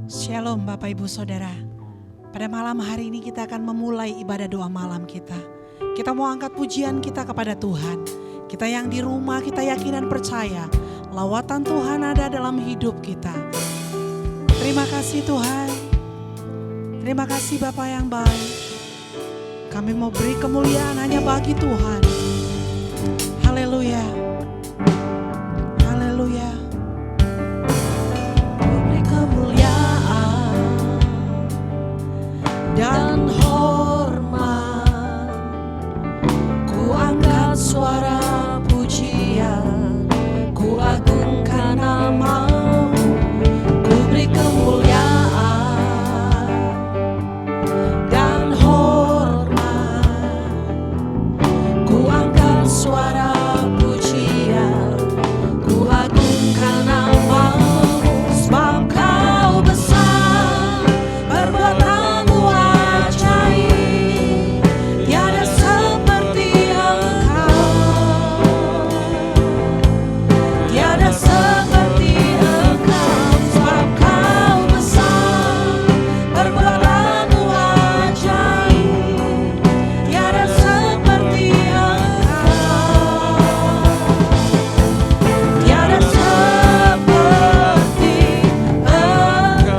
Shalom Bapak Ibu Saudara. Pada malam hari ini kita akan memulai ibadah doa malam kita. Kita mau angkat pujian kita kepada Tuhan. Kita yang di rumah, kita yakin dan percaya lawatan Tuhan ada dalam hidup kita. Terima kasih Tuhan. Terima kasih Bapa yang baik. Kami mau beri kemuliaan hanya bagi Tuhan. Haleluya. Haleluya. Beri kemuliaan dan hormat. Ku angkat suara pujian, ku agungkan nama-Mu. Ku beri kemuliaan dan hormat. Ku angkat suara pujian, ku agungkan nama-Mu. Sebab Kau besar, perbuatan-Mu ajaib, tiada seperti Engkau, tiada seperti Engkau. Sebab Kau besar, perbuatan-Mu ajaib, tiada seperti Engkau, tiada seperti Engkau.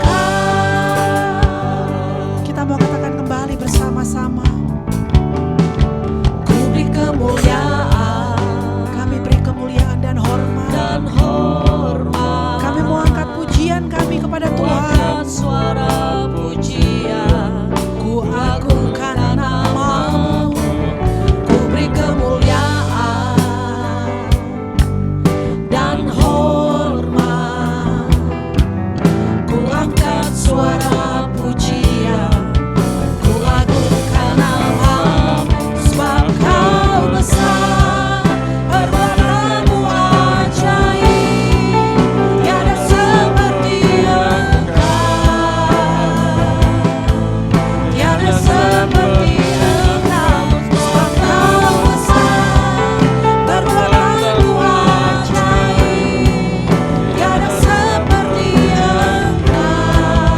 Kita mau katakan kembali bersama-sama. Ku beri kemuliaan, kami beri kemuliaan dan hormat. Kami mau angkat pujian kami kepada Tuhan. Suara pujian, ku agungkan nama-Mu. Ku beri kemuliaan dan hormat. Ku angkat suara pujian, ku agungkan nama-Mu. Sebab Kau besar, perbuatan-Mu ajaib, tiada seperti Engkau, tiada seperti Engkau. Sebab Kau besar, perbuatan-Mu ajaib, tiada seperti Engkau,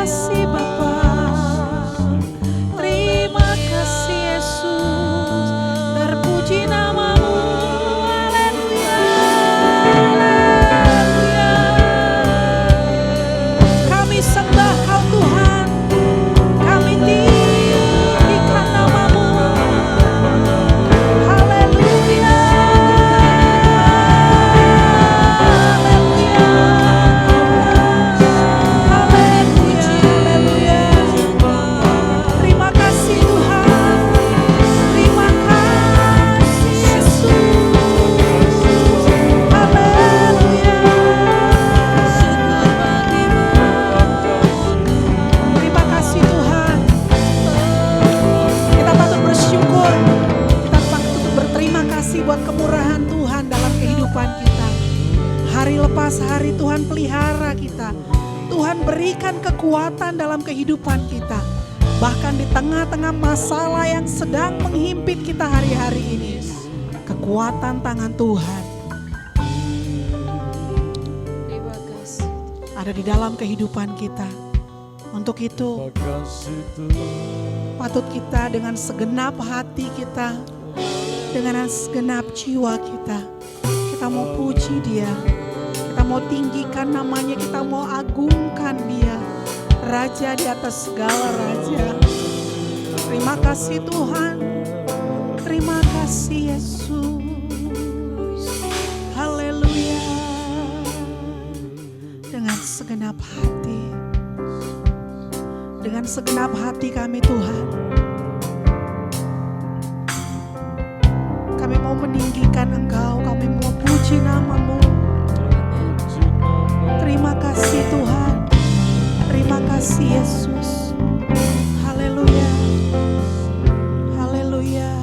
kasih Bapa. Terima kasih Yesus. Terpuji namamu. Haleluya. Haleluya. Kami sembah Kau Tuhan. Kami tinggikan namamu. Haleluya. Terima kasih Tuhan. Terima kasih Yesus. Haleluya. Terima kasih Tuhan. Kita patut bersyukur. Kita patut berterima kasih buat kemurahan Tuhan dalam kehidupan kita. Hari lepas hari Tuhan pelihara kita. Tuhan berikan kekuatan dalam kehidupan kita. Bahkan di tengah-tengah masalah yang sedang menghimpit kita hari-hari ini, kekuatan tangan Tuhan ada di dalam kehidupan kita. Untuk itu patut kita dengan segenap hati kita, dengan segenap jiwa kita mau puji Dia, kita mau tinggikan namanya, kita mau agungkan Dia, Raja di atas segala raja. Terima kasih Tuhan. Terima kasih Yesus. Haleluya. Dengan segenap hati. Dengan segenap hati kami Tuhan. Kami mau meninggikan Engkau. Kami mau puji namamu. Terima kasih Tuhan. Terima kasih Yesus. Haleluya. Haleluya.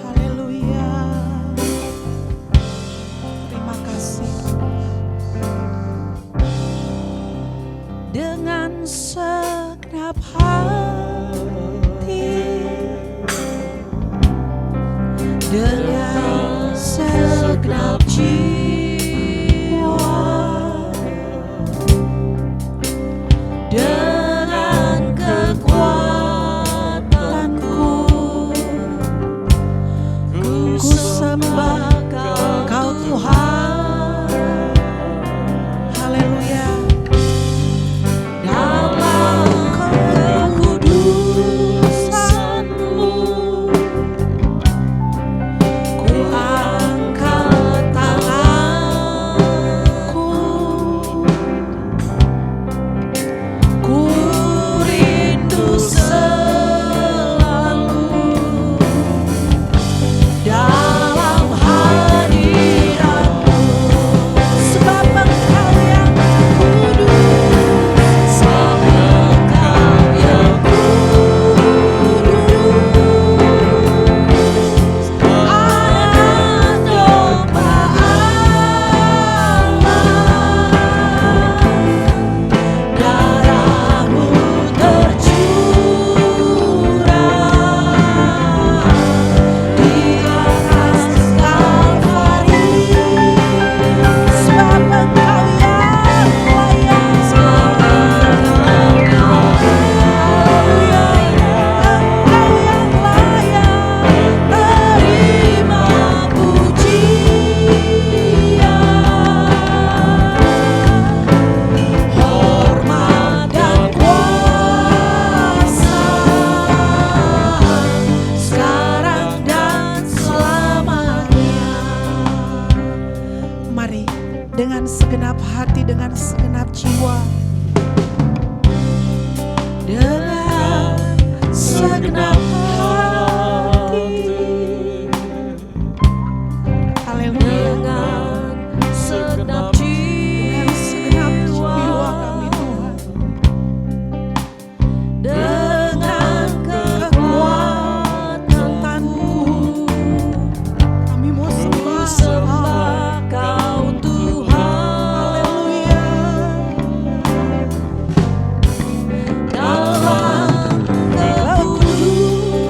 Haleluya. Terima kasih. Dengan segenap hati, dengan segenap jiwa, dengan kekuatanku, ku sembah Kau Tuhan. Haleluya. Dalam kekudusan-Mu, ku angkat tanganku, ku rindu selalu dalam hadirat-Mu, sebab Engkau yang kudus, sebab Engkau yang kudus. Anak domba Allah, darah-Mu tercurah di atas Kalvari, sebab Engkau yang layak. Haleluya. Engkau yang layak terima pujian, hormat dan kuasa, sekarang dan selamanya. Mari dengan segenap hati, dengan segenap jiwa, dengan segenap hati. Haleluya. Dengan segenap jiwa kami Tuhan, dengan kekuatanku, kami mau sembah Kau Tuhan. Haleluya. Dalam kekudusan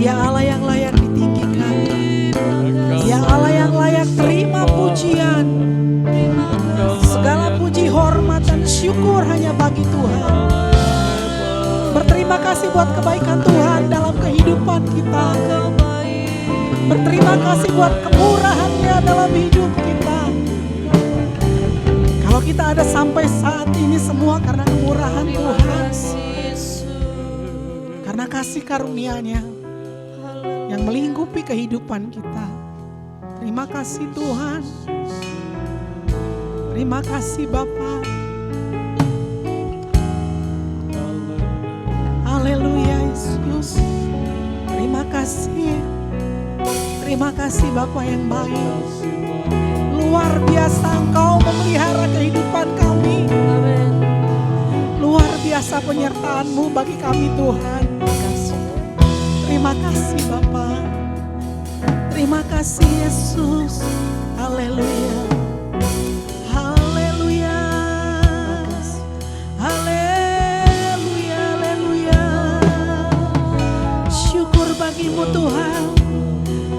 Dia Allah yang layak ditinggikan. Dia Allah yang layak terima pujian. Segala puji, hormat, dan syukur hanya bagi Tuhan. Berterima kasih buat kebaikan Tuhan dalam kehidupan kita. Berterima kasih buat kemurahan-Nya dalam hidup kita. Kalau kita ada sampai saat ini semua karena kemurahan Tuhan. Karena kasih karunia-Nya yang melingkupi kehidupan kita. Terima kasih Tuhan. Terima kasih Bapa. Haleluya Yesus. Terima kasih. Terima kasih Bapa yang baik. Luar biasa Engkau memelihara kehidupan kami. Luar biasa penyertaan-Mu bagi kami Tuhan. Terima kasih Bapa. Terima kasih Yesus. Haleluya. Haleluya. Haleluya. Haleluya. Syukur bagi-Mu Tuhan.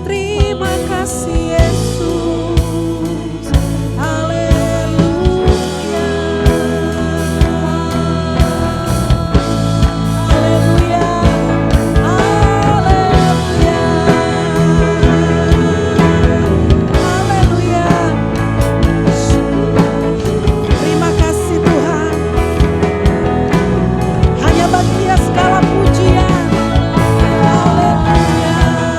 Terima kasih Yesus. Haleluya. Haleluya. Haleluya. Haleluya. Terima kasih Tuhan. Hanya bagi Dia segala pujian. Haleluya.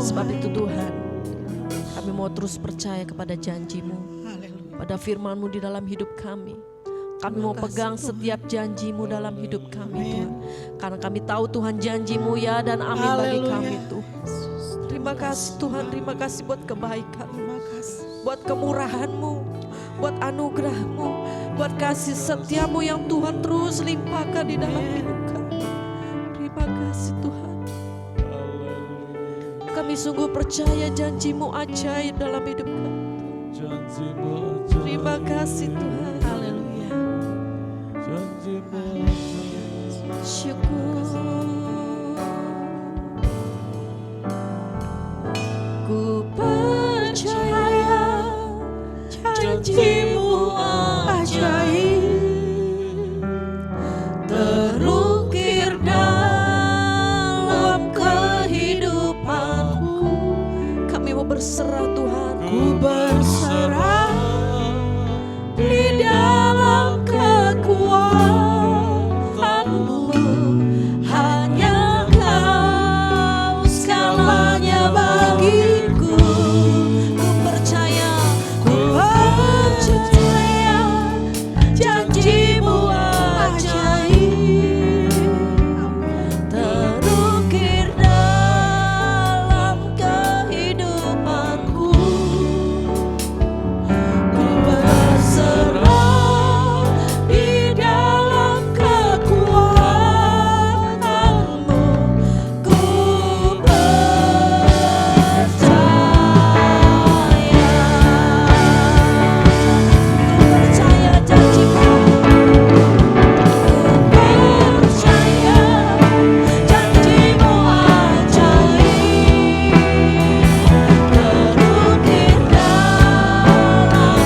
Sebab itu Tuhan, kami mau terus percaya kepada janji-Mu, Haleluya. pada firman-Mu di dalam hidup kami. Kami mau pegang setiap janji-Mu dalam hidup kami Tuhan. Karena kami tahu Tuhan janji-Mu ya dan amin bagi Haleluya. kami Tuhan. Terima kasih Tuhan, terima kasih buat kebaikan, Terima kasih. buat kemurahan-Mu, buat anugerah-Mu, buat kasih setia-Mu yang Tuhan terus limpahkan di dalam hidup kami. Terima kasih Tuhan. Kami sungguh percaya janji-Mu ajaib dalam hidup kami. Terima kasih Tuhan. Haleluya. Syukur. Ku percaya janji-Mu ajaib, terukir dalam kehidupanku. Kami mau berserah Tuhan. Ku berserah Di dalam kekuatan-Mu, hanya Kau segalanya bagiku. Ku percaya janji-Mu ajaib, terukir dalam kehidupanku. Ku berserah di dalam kekuatan-Mu. Ku percaya janji-Mu. Ku percaya janji-Mu ajaib, terukir dalam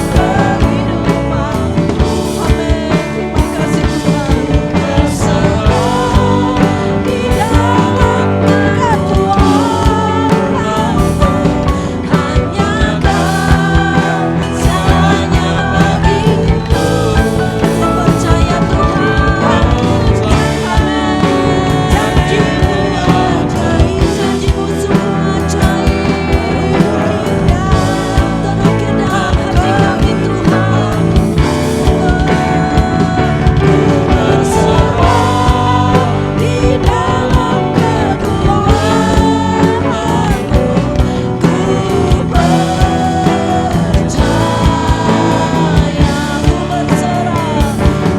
kehidupanku. Amin. Terima kasih Tuhan. Berserah di dalam kekuatan-Mu, hanya Kau segalanya bagiku. Ku percaya Tuhan. Amin. Janji-Mu ajaib, janji-Mu sungguh ajaib, terukir dalam hati kami Tuhan. Berserah di dalam kekuatan-Mu.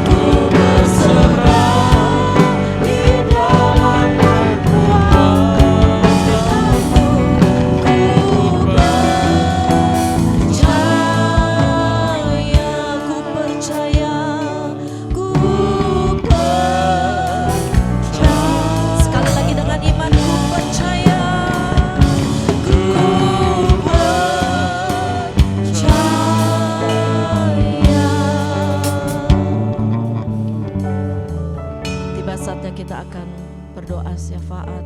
Ku berserah di dalam kekuatan-Mu. Ku percaya, ku percaya. Sekali lagi dengan iman, ku percaya, ku percaya. Tiba saatnya kita akan berdoa syafaat.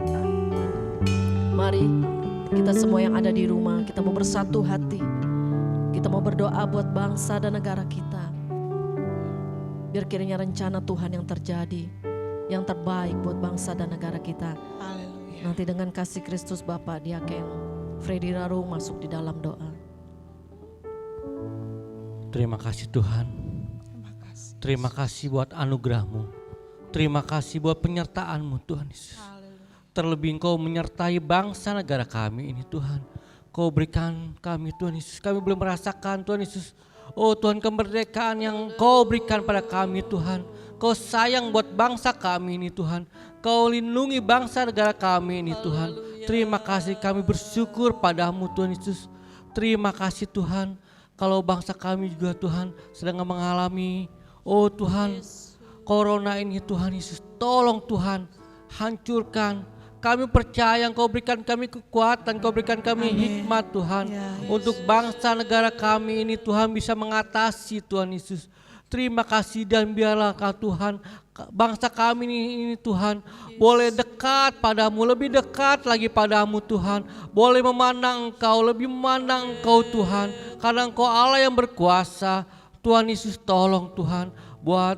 Mari kita semua yang ada di rumah, kita mau bersatu hati. Kita mau berdoa buat bangsa dan negara kita. Biar kiranya rencana Tuhan yang terjadi, yang terbaik buat bangsa dan negara kita. Haleluya. Nanti dengan kasih Kristus Bapa, Diaken Freddy Rarung masuk di dalam doa. Terima kasih Tuhan. Terima kasih. Terima kasih buat anugerah-Mu. Terima kasih buat penyertaan-Mu Tuhan Yesus. Haleluya. Terlebih Engkau menyertai bangsa negara kami ini Tuhan. Kau berikan kami Tuhan Yesus. Kami belum merasakan Tuhan Yesus. Oh Tuhan, kemerdekaan yang Kau berikan pada kami Tuhan. Kau sayang buat bangsa kami ini Tuhan. Kau lindungi bangsa negara kami ini Tuhan. Terima kasih, kami bersyukur padamu Tuhan Yesus. Terima kasih Tuhan. Kalau bangsa kami juga Tuhan sedang mengalami, oh Tuhan, corona ini Tuhan Yesus. Tolong Tuhan, hancurkan. Kami percaya Engkau berikan kami kekuatan, Engkau berikan kami hikmat Tuhan. Untuk bangsa negara kami ini Tuhan bisa mengatasi Tuhan Yesus. Terima kasih dan biarlah Kau Tuhan, bangsa kami ini Tuhan boleh dekat padamu, lebih dekat lagi padamu Tuhan. Boleh memandang Engkau, lebih memandang Engkau Tuhan. Karena Engkau Allah yang berkuasa. Tuhan Yesus tolong Tuhan buat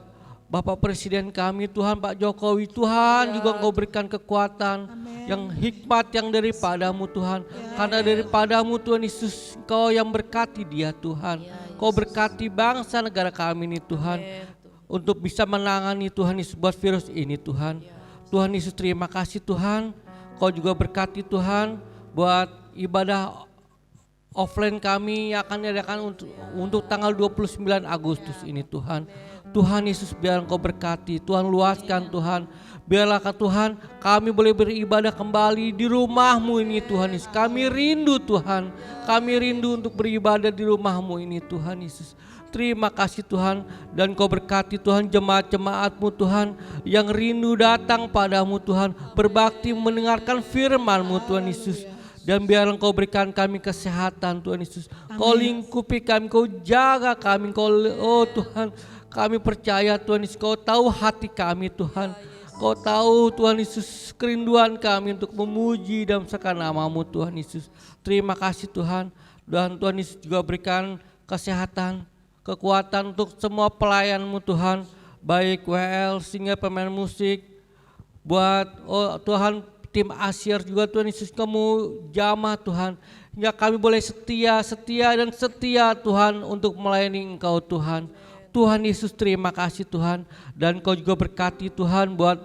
Bapak Presiden kami Tuhan, Pak Jokowi Tuhan, juga Engkau berikan kekuatan Amin. yang hikmat yang daripadamu Tuhan. Karena daripadamu Tuhan Yesus, Engkau yang berkati dia Tuhan. Engkau berkati bangsa negara kami ini Tuhan, untuk bisa menangani Tuhan Yesus buat virus ini Tuhan. Tuhan Yesus terima kasih Tuhan, Engkau juga berkati Tuhan buat ibadah offline kami yang akan diadakan untuk tanggal 29 Agustus ini Tuhan. Tuhan Yesus biar Engkau berkati, Tuhan luaskan Tuhan. Biarlah Tuhan kami boleh beribadah kembali di rumah-Mu ini Tuhan Yesus. Kami rindu Tuhan, kami rindu untuk beribadah di rumah-Mu ini Tuhan Yesus. Terima kasih Tuhan, dan Kau berkati Tuhan jemaat-jemaat-Mu Tuhan yang rindu datang padamu Tuhan, berbakti mendengarkan firman-Mu Tuhan Yesus. Dan biar Engkau berikan kami kesehatan Tuhan Yesus. Kau lingkupi kami, Kau jaga kami, oh Tuhan, kami percaya Tuhan Yesus, Kau tahu hati kami Tuhan. Kau tahu Tuhan Yesus kerinduan kami untuk memuji dan memuliakan nama-Mu Tuhan Yesus. Terima kasih Tuhan. Dan Tuhan Yesus juga berikan kesehatan, kekuatan untuk semua pelayan-Mu Tuhan. Baik WL, sehingga pemain musik, buat Tuhan tim Asyir juga Tuhan Yesus, Kamu jamah Tuhan. Hingga kami boleh setia Tuhan untuk melayani Engkau Tuhan. Tuhan Yesus terima kasih Tuhan, dan Kau juga berkati Tuhan buat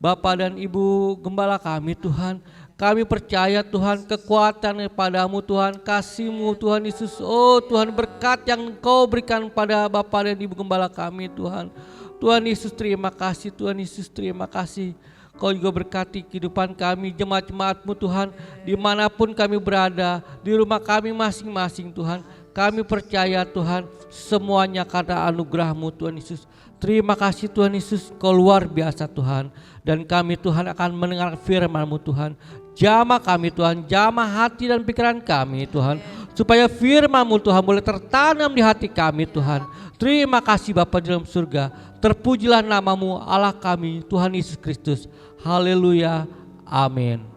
Bapak dan Ibu Gembala kami Tuhan. Kami percaya Tuhan kekuatan padamu Tuhan, kasih-Mu Tuhan Yesus. Oh Tuhan, berkat yang Kau berikan pada Bapak dan Ibu Gembala kami Tuhan. Tuhan Yesus terima kasih, Tuhan Yesus terima kasih. Kau juga berkati kehidupan kami, jemaat-jemaat-Mu Tuhan, dimanapun kami berada, di rumah kami masing-masing Tuhan. Kami percaya Tuhan, semuanya karena anugerah-Mu Tuhan Yesus. Terima kasih Tuhan Yesus, Kau luar biasa Tuhan. Dan kami Tuhan akan mendengar firman-Mu Tuhan. Jamah kami Tuhan, jamah hati dan pikiran kami Tuhan. Supaya firman-Mu Tuhan boleh tertanam di hati kami Tuhan. Terima kasih Bapa di dalam surga. Terpujilah nama-Mu Allah kami Tuhan Yesus Kristus. Haleluya, amin.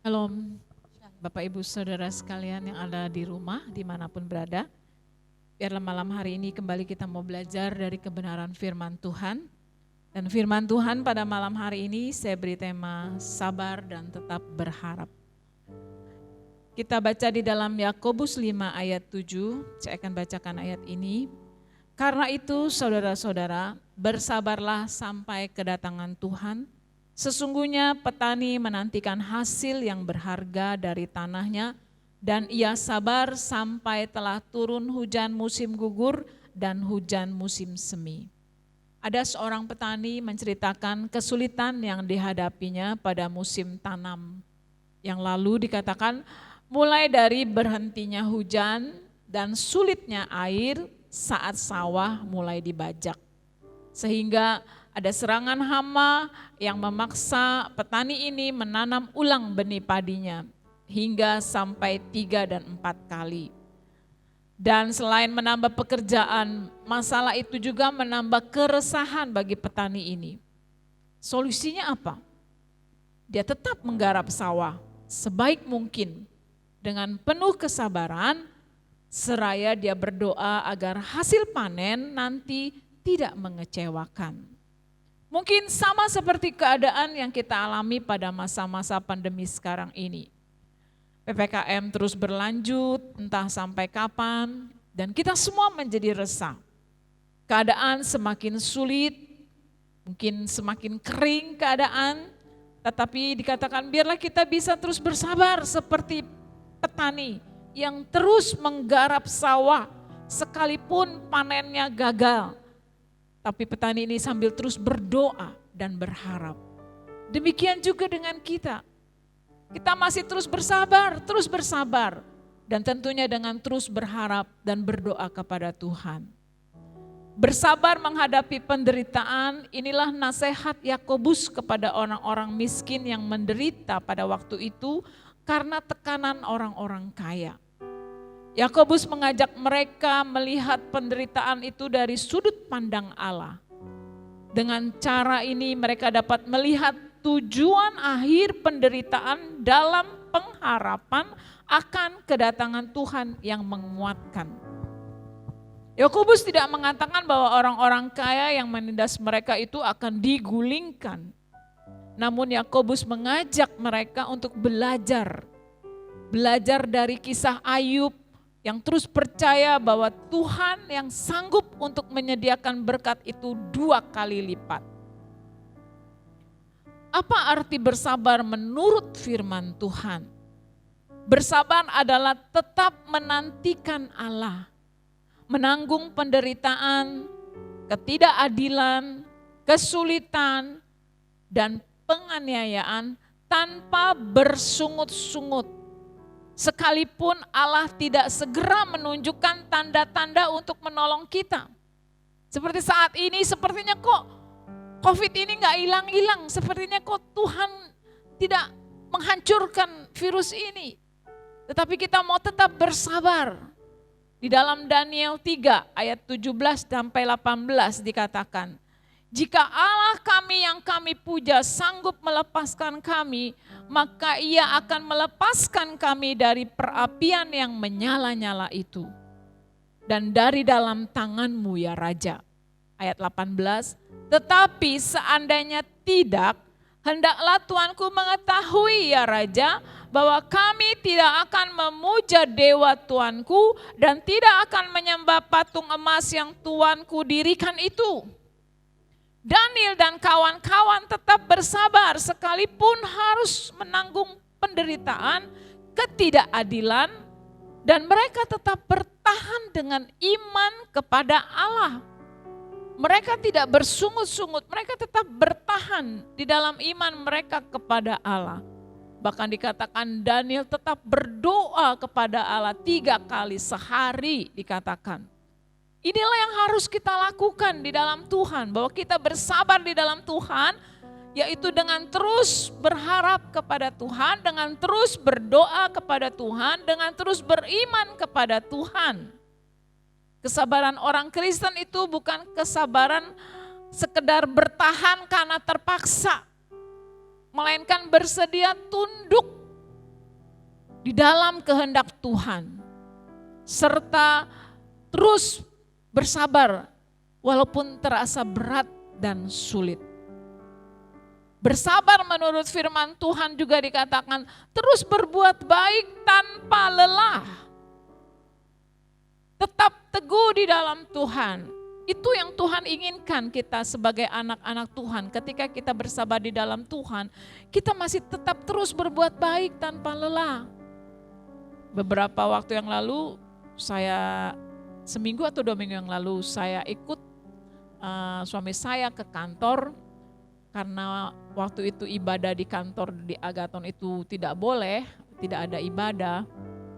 Shalom, Bapak Ibu Saudara sekalian yang ada di rumah dimanapun berada. Biarlah malam hari ini kembali kita mau belajar dari kebenaran firman Tuhan. Dan firman Tuhan pada malam hari ini saya beri tema sabar dan tetap berharap. Kita baca di dalam Yakobus 5 ayat 7, saya akan bacakan ayat ini. Karena itu saudara-saudara, bersabarlah sampai kedatangan Tuhan. Sesungguhnya petani menantikan hasil yang berharga dari tanahnya, dan ia sabar sampai telah turun hujan musim gugur dan hujan musim semi. Ada seorang petani menceritakan kesulitan yang dihadapinya pada musim tanam. Yang lalu dikatakan mulai dari berhentinya hujan dan sulitnya air saat sawah mulai dibajak. Sehingga ada serangan hama yang memaksa petani ini menanam ulang benih padinya hingga sampai 3 dan 4 kali. Dan selain menambah pekerjaan, masalah itu juga menambah keresahan bagi petani ini. Solusinya apa? Dia tetap menggarap sawah sebaik mungkin dengan penuh kesabaran, seraya dia berdoa agar hasil panen nanti tidak mengecewakan. Mungkin sama seperti keadaan yang kita alami pada masa-masa pandemi sekarang ini. PPKM terus berlanjut, entah sampai kapan, dan kita semua menjadi resah. Keadaan semakin sulit, mungkin semakin kering keadaan, tetapi dikatakan biarlah kita bisa terus bersabar seperti petani yang terus menggarap sawah sekalipun panennya gagal. Tapi petani ini sambil terus berdoa dan berharap. Demikian juga dengan kita. Kita masih terus bersabar. Dan tentunya dengan terus berharap dan berdoa kepada Tuhan. Bersabar menghadapi penderitaan, inilah nasihat Yakobus kepada orang-orang miskin yang menderita pada waktu itu karena tekanan orang-orang kaya. Yakobus mengajak mereka melihat penderitaan itu dari sudut pandang Allah. Dengan cara ini mereka dapat melihat tujuan akhir penderitaan dalam pengharapan akan kedatangan Tuhan yang menguatkan. Yakobus tidak mengatakan bahwa orang-orang kaya yang menindas mereka itu akan digulingkan. Namun Yakobus mengajak mereka untuk belajar. Belajar dari kisah Ayub yang terus percaya bahwa Tuhan yang sanggup untuk menyediakan berkat itu 2 kali lipat. Apa arti bersabar menurut firman Tuhan? Bersabar adalah tetap menantikan Allah, menanggung penderitaan, ketidakadilan, kesulitan, dan penganiayaan tanpa bersungut-sungut. Sekalipun Allah tidak segera menunjukkan tanda-tanda untuk menolong kita. Seperti saat ini, sepertinya kok COVID ini gak hilang-hilang. Sepertinya kok Tuhan tidak menghancurkan virus ini. Tetapi kita mau tetap bersabar. Di dalam Daniel 3 ayat 17 sampai 18 dikatakan, jika Allah kami yang kami puja sanggup melepaskan kami, maka Ia akan melepaskan kami dari perapian yang menyala-nyala itu. Dan dari dalam tanganmu ya Raja. Ayat 18, tetapi seandainya tidak, hendaklah Tuanku mengetahui ya Raja, bahwa kami tidak akan memuja dewa Tuanku dan tidak akan menyembah patung emas yang Tuanku dirikan itu. Daniel dan kawan-kawan tetap bersabar sekalipun harus menanggung penderitaan, ketidakadilan, dan mereka tetap bertahan dengan iman kepada Allah. Mereka tidak bersungut-sungut, mereka tetap bertahan di dalam iman mereka kepada Allah. Bahkan dikatakan Daniel tetap berdoa kepada Allah 3 kali sehari dikatakan. Inilah yang harus kita lakukan di dalam Tuhan, bahwa kita bersabar di dalam Tuhan, yaitu dengan terus berharap kepada Tuhan, dengan terus berdoa kepada Tuhan, dengan terus beriman kepada Tuhan. Kesabaran orang Kristen itu bukan kesabaran sekedar bertahan karena terpaksa, melainkan bersedia tunduk di dalam kehendak Tuhan, serta terus bersabar walaupun terasa berat dan sulit. Bersabar menurut firman Tuhan juga dikatakan terus berbuat baik tanpa lelah. Tetap teguh di dalam Tuhan. Itu yang Tuhan inginkan kita sebagai anak-anak Tuhan. Ketika kita bersabar di dalam Tuhan, kita masih tetap terus berbuat baik tanpa lelah. Beberapa waktu yang lalu seminggu atau 2 minggu yang lalu saya ikut suami saya ke kantor karena waktu itu ibadah di kantor di Agaton itu tidak boleh, tidak ada ibadah.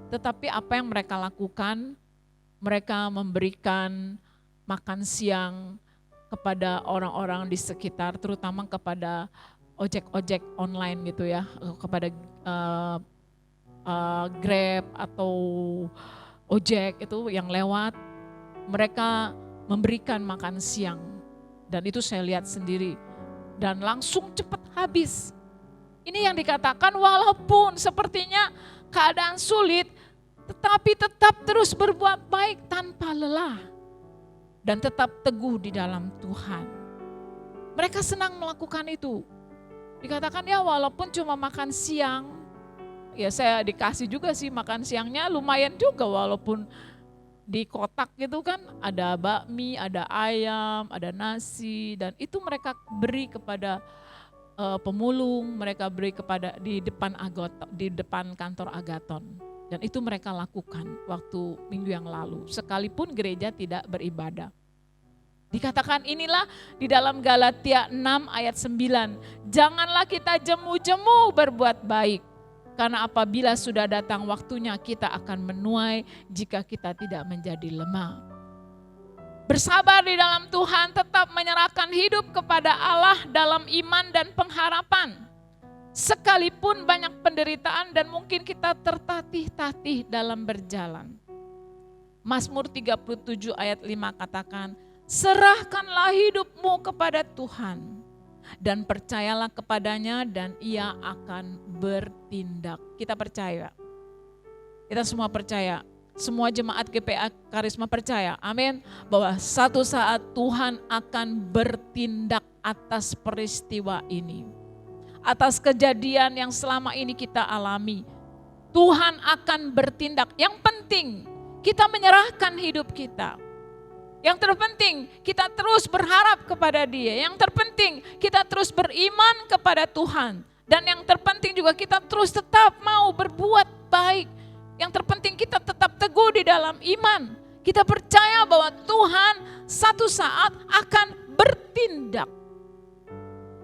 Tetapi apa yang mereka lakukan, mereka memberikan makan siang kepada orang-orang di sekitar, terutama kepada ojek-ojek online gitu ya, kepada Grab atau ojek itu yang lewat, mereka memberikan makan siang. Dan itu saya lihat sendiri. Dan langsung cepat habis. Ini yang dikatakan walaupun sepertinya keadaan sulit, tetapi tetap terus berbuat baik tanpa lelah. Dan tetap teguh di dalam Tuhan. Mereka senang melakukan itu. Dikatakan ya walaupun cuma makan siang, ya saya dikasih juga sih makan siangnya lumayan juga walaupun di kotak gitu kan ada bakmi, ada ayam, ada nasi, dan itu mereka beri kepada pemulung, mereka beri kepada di depan kantor Agaton. Dan itu mereka lakukan waktu minggu yang lalu sekalipun gereja tidak beribadah. Dikatakan inilah di dalam Galatia 6 ayat 9, janganlah kita jemu-jemu berbuat baik. Karena apabila sudah datang waktunya kita akan menuai jika kita tidak menjadi lemah. Bersabar di dalam Tuhan, tetap menyerahkan hidup kepada Allah dalam iman dan pengharapan. Sekalipun banyak penderitaan dan mungkin kita tertatih-tatih dalam berjalan. Mazmur 37 ayat 5 katakan, Serahkanlah hidupmu kepada Tuhan dan percayalah kepadanya dan ia akan bertindak. Kita percaya. Kita semua percaya. Semua jemaat GPA Karisma percaya, amin, bahwa satu saat Tuhan akan bertindak atas peristiwa ini. Atas kejadian yang selama ini kita alami. Tuhan akan bertindak. Yang penting kita menyerahkan hidup kita. Yang terpenting kita terus berharap kepada Dia. Yang terpenting kita terus beriman kepada Tuhan. Dan yang terpenting juga kita terus tetap mau berbuat baik. Yang terpenting kita tetap teguh di dalam iman. Kita percaya bahwa Tuhan satu saat akan bertindak.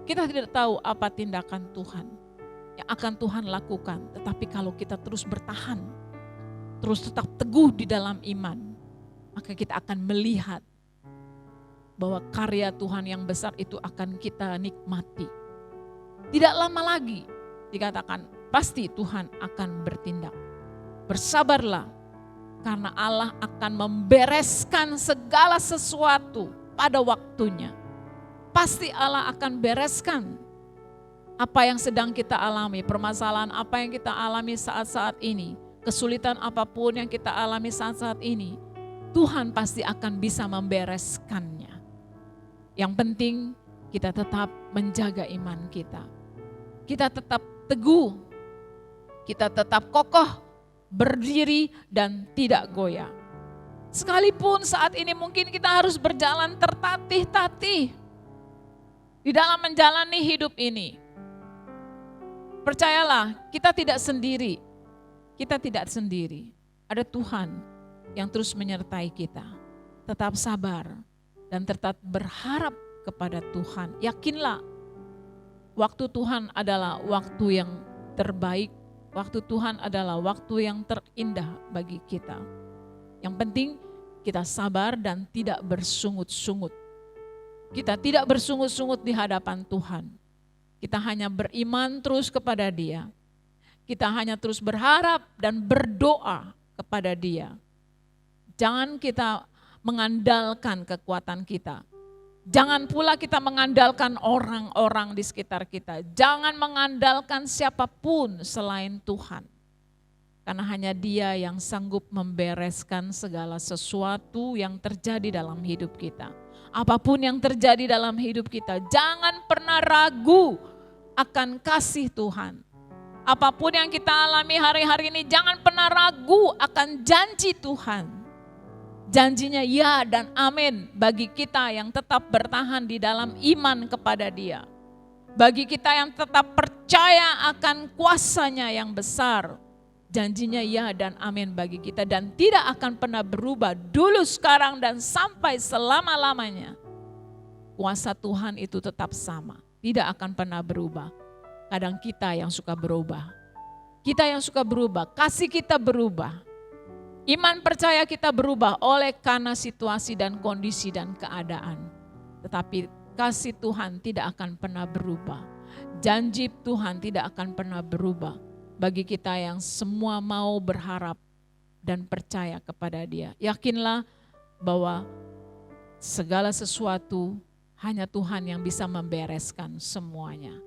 Kita tidak tahu apa tindakan Tuhan yang akan Tuhan lakukan. Tetapi kalau kita terus bertahan, terus tetap teguh di dalam iman, maka kita akan melihat bahwa karya Tuhan yang besar itu akan kita nikmati. Tidak lama lagi dikatakan pasti Tuhan akan bertindak. Bersabarlah karena Allah akan membereskan segala sesuatu pada waktunya. Pasti Allah akan bereskan apa yang sedang kita alami, permasalahan apa yang kita alami saat-saat ini, kesulitan apapun yang kita alami saat-saat ini, Tuhan pasti akan bisa membereskannya. Yang penting kita tetap menjaga iman kita. Kita tetap teguh, kita tetap kokoh, berdiri dan tidak goyah. Sekalipun saat ini mungkin kita harus berjalan tertatih-tatih di dalam menjalani hidup ini. Percayalah, kita tidak sendiri. Kita tidak sendiri. Ada Tuhan yang terus menyertai kita. Tetap sabar dan tetap berharap kepada Tuhan. Yakinlah, waktu Tuhan adalah waktu yang terbaik. Waktu Tuhan adalah waktu yang terindah bagi kita. Yang penting kita sabar dan tidak bersungut-sungut. Kita tidak bersungut-sungut di hadapan Tuhan. Kita hanya beriman terus kepada Dia. Kita hanya terus berharap dan berdoa kepada Dia. Jangan kita mengandalkan kekuatan kita. Jangan pula kita mengandalkan orang-orang di sekitar kita. Jangan mengandalkan siapapun selain Tuhan. Karena hanya Dia yang sanggup membereskan segala sesuatu yang terjadi dalam hidup kita. Apapun yang terjadi dalam hidup kita, jangan pernah ragu akan kasih Tuhan. Apapun yang kita alami hari-hari ini, jangan pernah ragu akan janji Tuhan. Janjinya ya dan amin bagi kita yang tetap bertahan di dalam iman kepada Dia. Bagi kita yang tetap percaya akan kuasa-Nya yang besar. Janjinya ya dan amin bagi kita dan tidak akan pernah berubah dulu, sekarang dan sampai selama-lamanya. Kuasa Tuhan itu tetap sama, tidak akan pernah berubah. Kadang kita yang suka berubah. Kita yang suka berubah, kasih kita berubah. Iman percaya kita berubah oleh karena situasi dan kondisi dan keadaan. Tetapi kasih Tuhan tidak akan pernah berubah. Janji Tuhan tidak akan pernah berubah. Bagi kita yang semua mau berharap dan percaya kepada Dia. Yakinlah bahwa segala sesuatu hanya Tuhan yang bisa membereskan semuanya.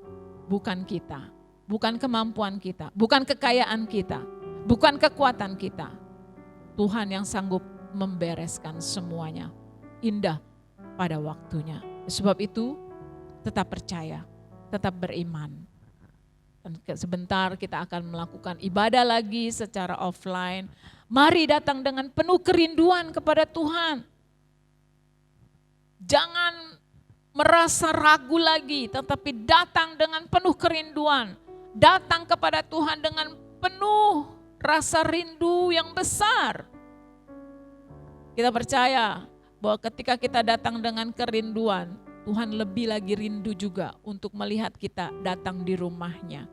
Bukan kita, bukan kemampuan kita, bukan kekayaan kita, bukan kekuatan kita. Tuhan yang sanggup membereskan semuanya. Indah pada waktunya. Sebab itu tetap percaya, tetap beriman. Dan sebentar kita akan melakukan ibadah lagi secara offline. Mari datang dengan penuh kerinduan kepada Tuhan. Jangan merasa ragu lagi, tetapi datang dengan penuh kerinduan. Datang kepada Tuhan dengan penuh rasa rindu yang besar. Kita percaya bahwa ketika kita datang dengan kerinduan, Tuhan lebih lagi rindu juga untuk melihat kita datang di rumah-Nya.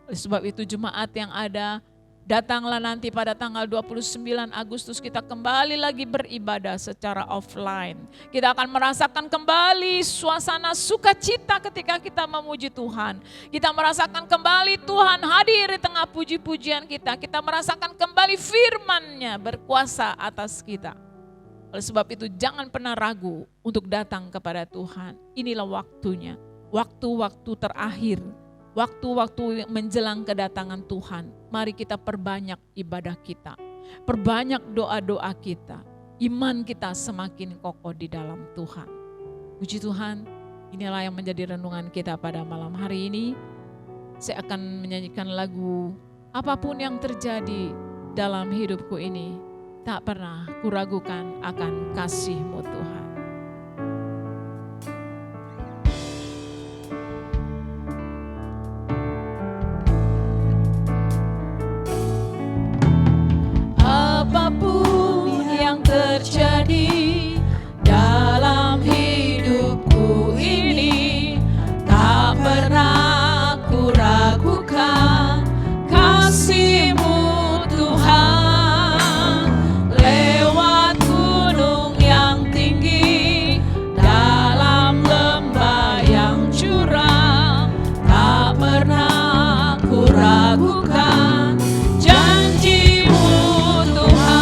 Oleh sebab itu jemaat yang ada, datanglah nanti pada tanggal 29 Agustus kita kembali lagi beribadah secara offline. Kita akan merasakan kembali suasana sukacita ketika kita memuji Tuhan. Kita merasakan kembali Tuhan hadir di tengah puji-pujian kita. Kita merasakan kembali firman-Nya berkuasa atas kita. Oleh sebab itu jangan pernah ragu untuk datang kepada Tuhan. Inilah waktunya, waktu-waktu terakhir, waktu-waktu menjelang kedatangan Tuhan. Mari kita perbanyak ibadah kita, perbanyak doa-doa kita, iman kita semakin kokoh di dalam Tuhan. Puji Tuhan, inilah yang menjadi renungan kita pada malam hari ini. Saya akan menyanyikan lagu apapun yang terjadi dalam hidupku ini, tak pernah kuragukan akan kasih-Mu Tuhan. Apapun yang terjadi dalam hidupku ini, tak pernah kuragukan kasih-Mu Tuhan. Lewat gunung yang tinggi, dalam lembah yang curam, tak pernah kuragukan janji-Mu Tuhan.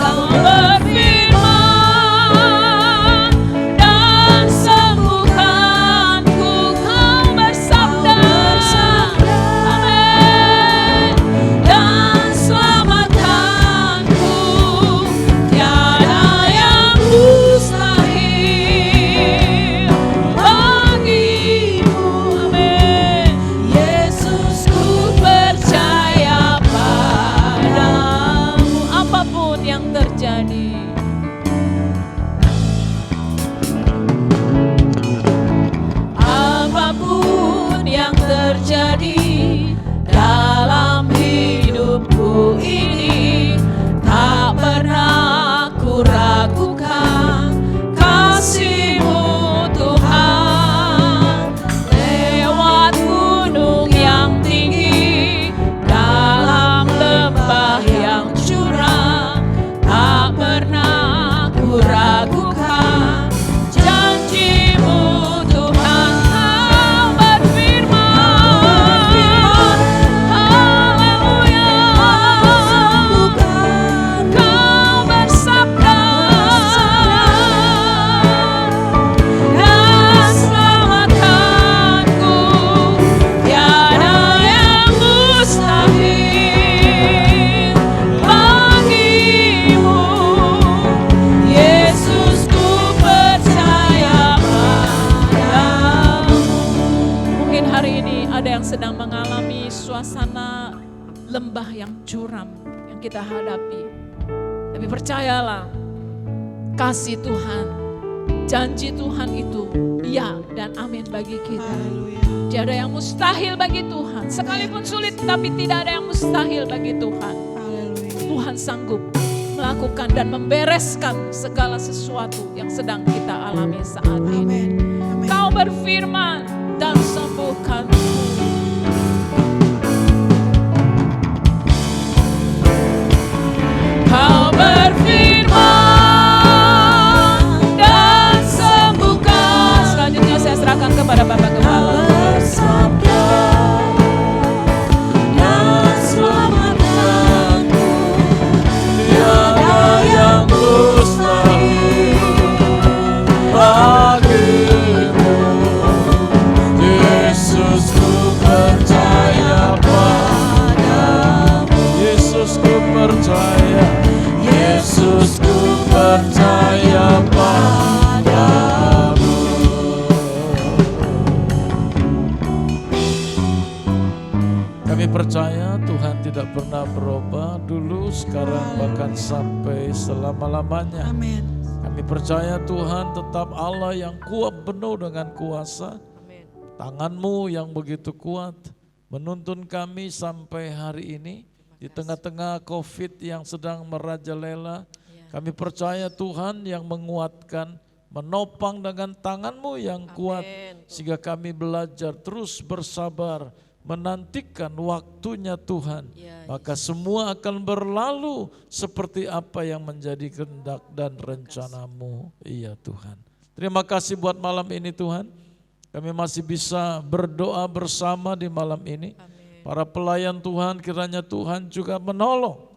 Kau berfirman dan sembuhkanku. Kau bersabda, amin, dan selamatkanku. Tiada yang mustahil bagimu, amin. Yesus, ku percaya padamu. Apapun yang terjadi, apapun yang terjadi dalam hidupku ini, tak pernah kuragukan kasih-Mu Tuhan. Lewat gunung yang tinggi, dalam lembah yang curam, tak pernah kuragukan janji-Mu Tuhan. Kau berfirman, haleluya, Kau bersabda dan selamatkanku. Tiada yang mustahil bagimu. Yesus, ku percaya padamu. Mungkin hari ini ada yang sedang mengalami suasana lembah yang curam yang kita hadapi. Tapi percayalah, kasih Tuhan, janji Tuhan itu ya dan amin bagi kita. Haleluya. Tiada yang mustahil bagi Tuhan. Sekalipun sulit, tapi tidak ada yang mustahil bagi Tuhan. Haleluya. Tuhan sanggup melakukan dan membereskan segala sesuatu yang sedang kita alami saat ini. Amin. Amin. Kau berfirman dan sembuhkanku. Kau berfirman dan sembuhkan. Selanjutnya saya serahkan kepada Bapak Gembala. Dan selamatkanku. Tiada yang mustahil bagimu. Yesus, ku percaya padamu. Yesus, ku percaya. Yesus, ku percaya padamu. Kami percaya Tuhan tidak pernah berubah dulu, sekarang, bahkan sampai selama-lamanya. Amin. Kami percaya Tuhan tetap Allah yang kuat penuh dengan kuasa. Amin. Tangan-Mu yang begitu kuat menuntun kami sampai hari ini. Di tengah-tengah COVID yang sedang merajalela, kami percaya Tuhan yang menguatkan, menopang dengan tangan-Mu yang kuat. Sehingga kami belajar terus bersabar, menantikan waktunya Tuhan. Maka semua akan berlalu seperti apa yang menjadi kehendak dan rencana-Mu. Iya Tuhan. Terima kasih buat malam ini Tuhan. Kami masih bisa berdoa bersama di malam ini. Para pelayan Tuhan, kiranya Tuhan juga menolong.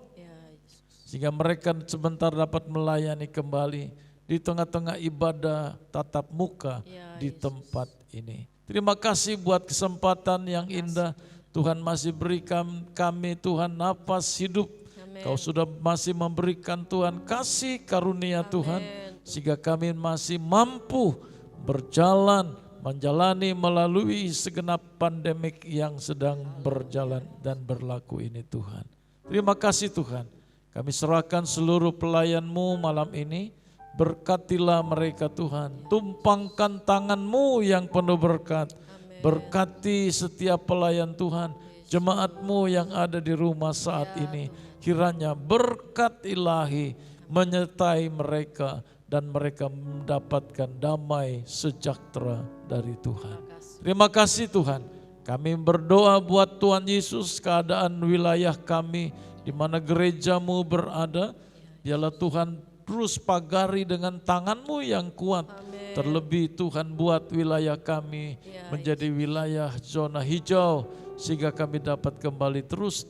sehingga mereka sebentar dapat melayani kembali di tengah-tengah ibadah tatap muka Ya, di Yesus. tempat ini. Terima kasih buat kesempatan yang indah Tuhan masih berikan kami Tuhan napas hidup. Amin. Kau sudah masih memberikan Tuhan kasih karunia Tuhan, sehingga kami masih mampu berjalan, menjalani melalui segenap pandemik yang sedang berjalan dan berlaku ini Tuhan. Terima kasih Tuhan, kami serahkan seluruh pelayan-Mu malam ini, berkatilah mereka Tuhan, tumpangkan tangan-Mu yang penuh berkat, berkati setiap pelayan Tuhan, jemaat-Mu yang ada di rumah saat ini, kiranya berkat ilahi menyertai mereka dan mereka mendapatkan damai sejahtera dari Tuhan. Terima kasih Tuhan. Kami berdoa buat Tuhan Yesus keadaan wilayah kami di mana gereja-Mu berada. Biarlah Tuhan terus pagari dengan tangan-Mu yang kuat. Terlebih Tuhan buat wilayah kami menjadi wilayah zona hijau sehingga kami dapat kembali terus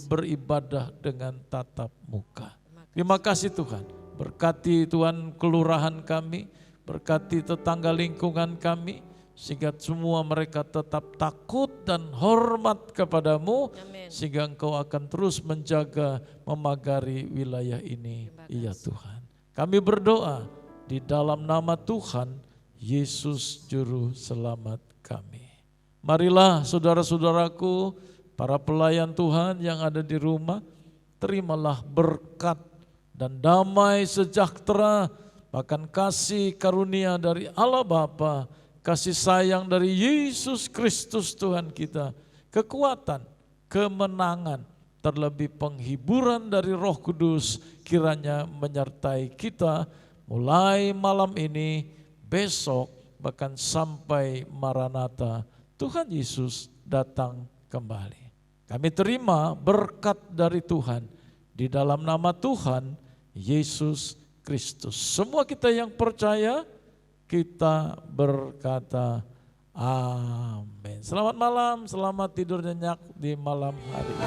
beribadah dengan tatap muka. Terima kasih Tuhan. Berkati Tuhan kelurahan kami, berkati tetangga lingkungan kami, sehingga semua mereka tetap takut dan hormat kepadamu, sehingga Engkau akan terus menjaga, memagari wilayah ini. Iya Tuhan. Kami berdoa di dalam nama Tuhan Yesus Juru Selamat kami. Marilah saudara-saudaraku, para pelayan Tuhan yang ada di rumah, terimalah berkat dan damai sejahtera, bahkan kasih karunia dari Allah Bapa, kasih sayang dari Yesus Kristus Tuhan kita, kekuatan, kemenangan, terlebih penghiburan dari Roh Kudus kiranya menyertai kita mulai malam ini, besok, bahkan sampai Maranatha, Tuhan Yesus datang kembali. Kami terima berkat dari Tuhan di dalam nama Tuhan Yesus Kristus. Semua kita yang percaya, kita berkata amin. Selamat malam, selamat tidur nyenyak di malam hari ini.